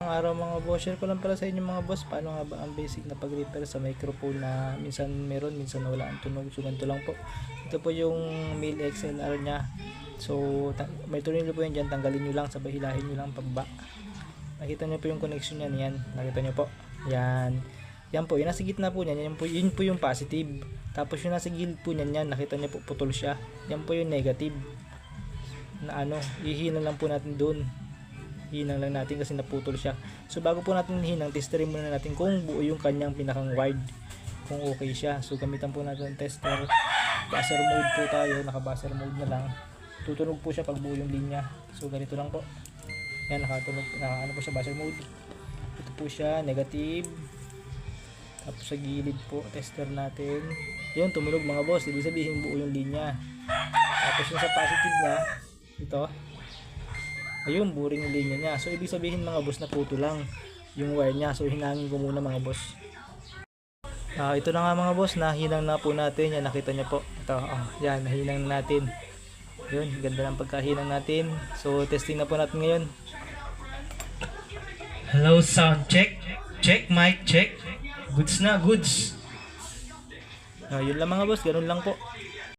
Ang araw mga boss, share ko lang pala sa inyo mga boss paano nga ba ang basic na pag-repair sa microphone na minsan meron, minsan wala ang tunog. So ganito lang po. Ito po yung male XLR nya. So may tornilyo po yan dyan, tanggalin nyo lang, sabay hilahin nyo lang pababa. Nakita nyo po yung connection yan, yan. Nakita nyo po. Yan. Yan po, yung nasa gitna po niyan, yun po yung positive. Tapos yung nasa gilid po niyan, yan, nakita nyo po putol siya. Yan po yung negative. Na ano, ihina lang po natin doon. Hinang lang natin kasi naputol siya. So bago po natin hinang, testerin muna natin kung buo yung kanyang pinakang wide, kung okay siya. So gamitan po natin ng tester. Buzzer mode po tayo, naka buzzer mode na lang. Tutunog po siya pag buo yung linya. So ganito lang po. Yan, nakatunog, ano po siya, buzzer mode. Ito po siya, negative. Tapos sa gilid po, tester natin. Yun, tumunog mga boss, ibig sabihin buo yung linya. Tapos yung sa positive na, ito, ayun, boring yung linya niya. So ibig sabihin mga boss, na puto lang yung wire niya. So hinangin ko muna mga boss. Ito na nga mga boss, nahinang na po natin. Yan, nakita niyo po. Ito, yan, nahinang na natin. Yun, ganda ng pagkahinang natin. So testing na po natin ngayon. Hello, sound check. Check, mic check. Goods na, goods. Yun lang mga boss, ganun lang po.